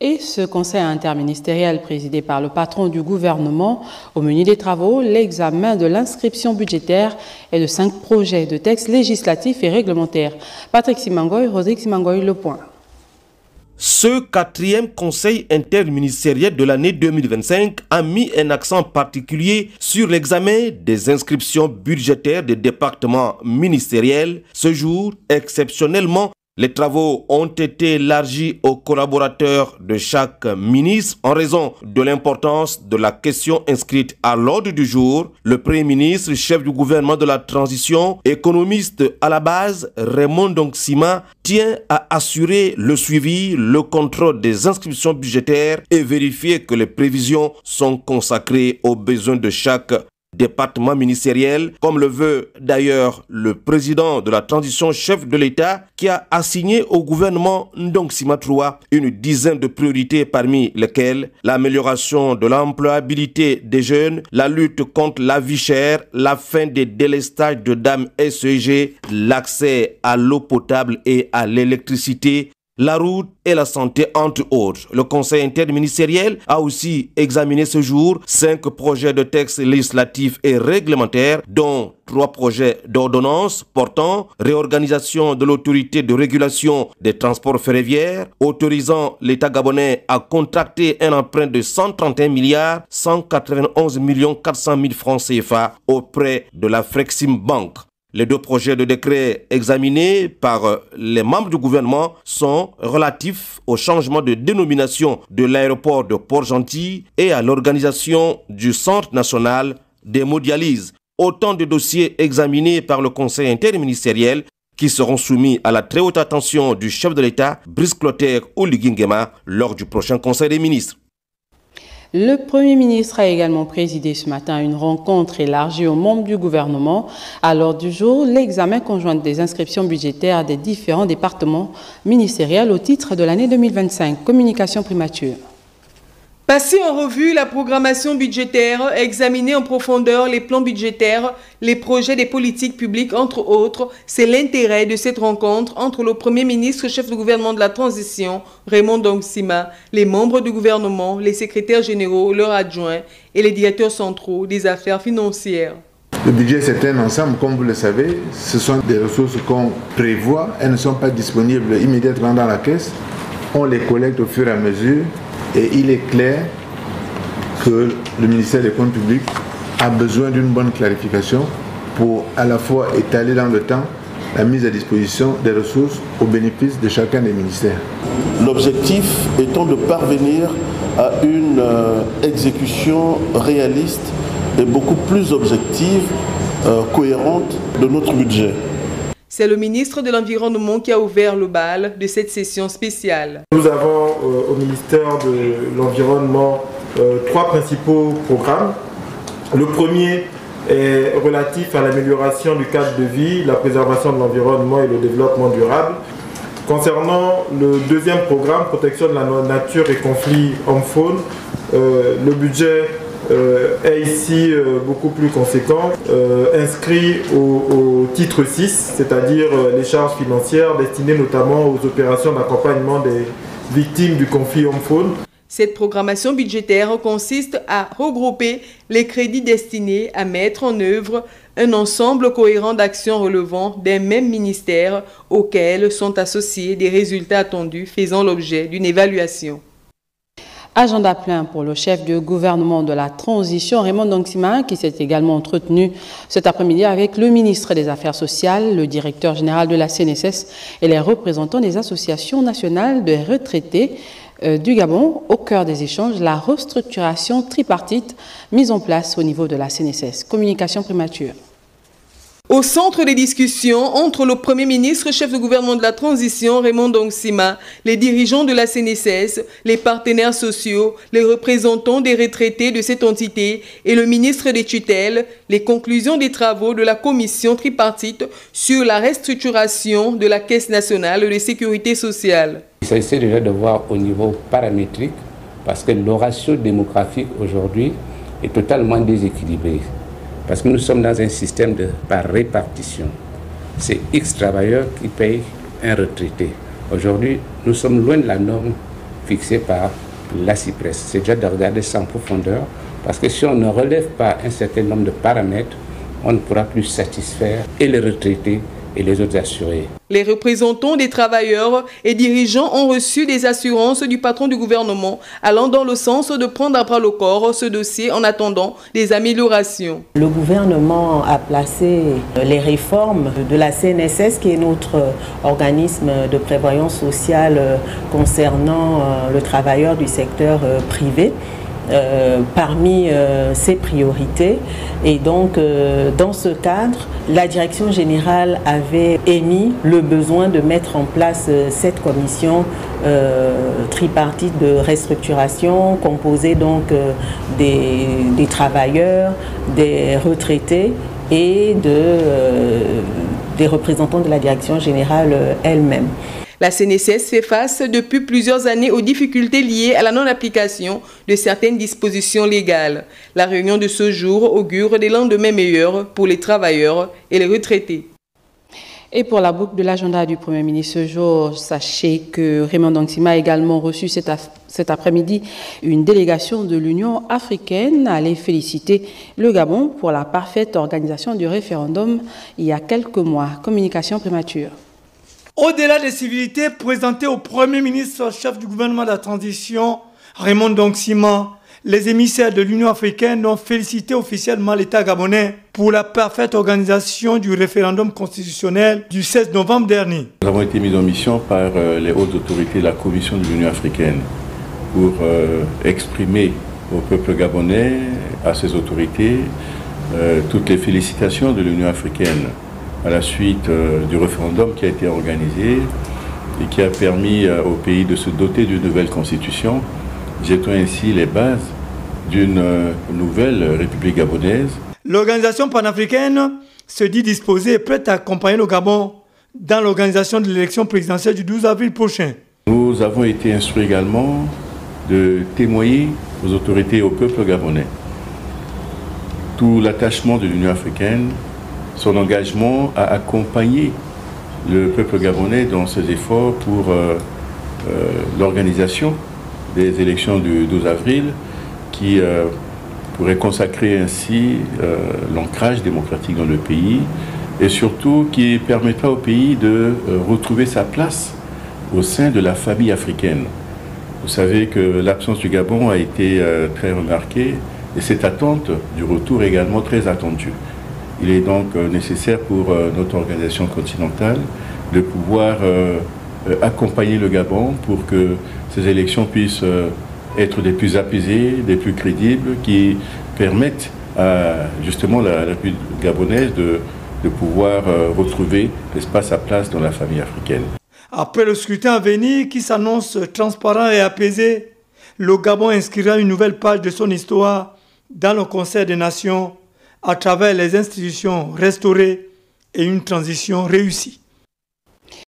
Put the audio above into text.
Et ce conseil interministériel présidé par le patron du gouvernement, au menu des travaux, l'examen de l'inscription budgétaire et de 5 projets de textes législatifs et réglementaires. Patrick Simangoy, Rodrigue Simangoy, Le Point. Ce 4e conseil interministériel de l'année 2025 a mis un accent particulier sur l'examen des inscriptions budgétaires des départements ministériels. Ce jour, exceptionnellement, les travaux ont été élargis aux collaborateurs de chaque ministre en raison de l'importance de la question inscrite à l'ordre du jour. Le Premier ministre, chef du gouvernement de la transition, économiste à la base, Raymond Ndongsima, tient à assurer le suivi, le contrôle des inscriptions budgétaires et vérifier que les prévisions sont consacrées aux besoins de chaque département ministériel, comme le veut d'ailleurs le président de la transition, chef de l'État, qui a assigné au gouvernement Ndongsima III une dizaine de priorités, parmi lesquelles l'amélioration de l'employabilité des jeunes, la lutte contre la vie chère, la fin des délestages de dames SEG, l'accès à l'eau potable et à l'électricité, la route et la santé, entre autres. Le Conseil interministériel a aussi examiné ce jour 5 projets de textes législatifs et réglementaires, dont 3 projets d'ordonnance portant réorganisation de l'autorité de régulation des transports ferroviaires, autorisant l'État gabonais à contracter un emprunt de 131 milliards 191 400 000 francs CFA auprès de la Frexim Bank. Les 2 projets de décret examinés par les membres du gouvernement sont relatifs au changement de dénomination de l'aéroport de Port-Gentil et à l'organisation du Centre national d'hémodialyse. Autant de dossiers examinés par le Conseil interministériel qui seront soumis à la très haute attention du chef de l'État, Brice Clotaire Oligui Nguema, lors du prochain Conseil des ministres. Le Premier ministre a également présidé ce matin une rencontre élargie aux membres du gouvernement. À l'ordre du jour, l'examen conjoint des inscriptions budgétaires des différents départements ministériels au titre de l'année 2025. Communication primature. Passer en revue la programmation budgétaire, examiner en profondeur les plans budgétaires, les projets des politiques publiques, entre autres, c'est l'intérêt de cette rencontre entre le Premier ministre, chef du gouvernement de la transition, Raymond Ndongsima, les membres du gouvernement, les secrétaires généraux, leurs adjoints et les directeurs centraux des affaires financières. Le budget, c'est un ensemble, comme vous le savez. Ce sont des ressources qu'on prévoit. Elles ne sont pas disponibles immédiatement dans la caisse. On les collecte au fur et à mesure. Et il est clair que le ministère des Comptes publics a besoin d'une bonne clarification pour à la fois étaler dans le temps la mise à disposition des ressources au bénéfice de chacun des ministères. L'objectif étant de parvenir à une exécution réaliste et beaucoup plus objective, cohérente de notre budget. C'est le ministre de l'Environnement qui a ouvert le bal de cette session spéciale. Nous avons au ministère de l'Environnement 3 principaux programmes. Le premier est relatif à l'amélioration du cadre de vie, la préservation de l'environnement et le développement durable. Concernant le deuxième programme, protection de la nature et conflits homme-faune, le budget est ici beaucoup plus conséquent, inscrit au titre 6, c'est-à-dire les charges financières destinées notamment aux opérations d'accompagnement des victimes du conflit homme-faune. Cette programmation budgétaire consiste à regrouper les crédits destinés à mettre en œuvre un ensemble cohérent d'actions relevant d'un même ministère auxquelles sont associés des résultats attendus faisant l'objet d'une évaluation. Agenda plein pour le chef du gouvernement de la transition, Raymond Ndongsima, qui s'est également entretenu cet après-midi avec le ministre des Affaires sociales, le directeur général de la CNSS et les représentants des associations nationales de retraités du Gabon. Au cœur des échanges, la restructuration tripartite mise en place au niveau de la CNSS. Communication primature. Au centre des discussions entre le Premier ministre, chef du gouvernement de la transition, Raymond Ndongsima, les dirigeants de la CNSS, les partenaires sociaux, les représentants des retraités de cette entité et le ministre des tutelles, les conclusions des travaux de la commission tripartite sur la restructuration de la Caisse nationale de sécurité sociale. Il s'agit déjà de voir au niveau paramétrique parce que le ratio démographique aujourd'hui est totalement déséquilibré. Parce que nous sommes dans un système par répartition. C'est X travailleurs qui payent un retraité. Aujourd'hui, nous sommes loin de la norme fixés par la CIPRES. C'est déjà de regarder ça en profondeur, parce que si on ne relève pas un certain nombre de paramètres, on ne pourra plus satisfaire et les retraités et les autres assurés. Les représentants des travailleurs et dirigeants ont reçu des assurances du patron du gouvernement allant dans le sens de prendre à bras le corps ce dossier en attendant des améliorations. Le gouvernement a placé les réformes de la CNSS, qui est notre organisme de prévoyance sociale concernant le travailleur du secteur privé, parmi ses priorités. Et donc, dans ce cadre, la direction générale avait émis le besoin de mettre en place cette commission tripartite de restructuration, composée donc des travailleurs, des retraités et des représentants de la direction générale elle-même. La CNSS fait face depuis plusieurs années aux difficultés liées à la non-application de certaines dispositions légales. La réunion de ce jour augure des lendemains meilleurs pour les travailleurs et les retraités. Et pour la boucle de l'agenda du Premier ministre ce jour, sachez que Raymond Ndongsima a également reçu cet après-midi une délégation de l'Union africaine allée féliciter le Gabon pour la parfaite organisation du référendum il y a quelques mois. Communication prémature. Au-delà des civilités présentées au Premier ministre, chef du gouvernement de la transition, Raymond Ndongsima, les émissaires de l'Union africaine ont félicité officiellement l'État gabonais pour la parfaite organisation du référendum constitutionnel du 16 novembre dernier. Nous avons été mis en mission par les hautes autorités de la Commission de l'Union africaine pour exprimer au peuple gabonais, à ses autorités, toutes les félicitations de l'Union africaine à la suite du référendum qui a été organisé et qui a permis au pays de se doter d'une nouvelle constitution, jetant ainsi les bases d'une nouvelle République gabonaise. L'organisation panafricaine se dit disposée et prête à accompagner le Gabon dans l'organisation de l'élection présidentielle du 12 avril prochain. Nous avons été instruits également de témoigner aux autorités et au peuple gabonais tout l'attachement de l'Union africaine, son engagement à accompagner le peuple gabonais dans ses efforts pour l'organisation des élections du 12 avril qui pourrait consacrer ainsi l'ancrage démocratique dans le pays et surtout qui permettra au pays de retrouver sa place au sein de la famille africaine. Vous savez que l'absence du Gabon a été très remarquée et cette attente du retour est également très attendue. Il est donc nécessaire pour notre organisation continentale de pouvoir accompagner le Gabon pour que ces élections puissent être des plus apaisées, des plus crédibles, qui permettent à justement la République gabonaise de pouvoir retrouver l'espace à place dans la famille africaine. Après le scrutin à venir qui s'annonce transparent et apaisé, le Gabon inscrira une nouvelle page de son histoire dans le concert des nations à travers les institutions restaurées et une transition réussie.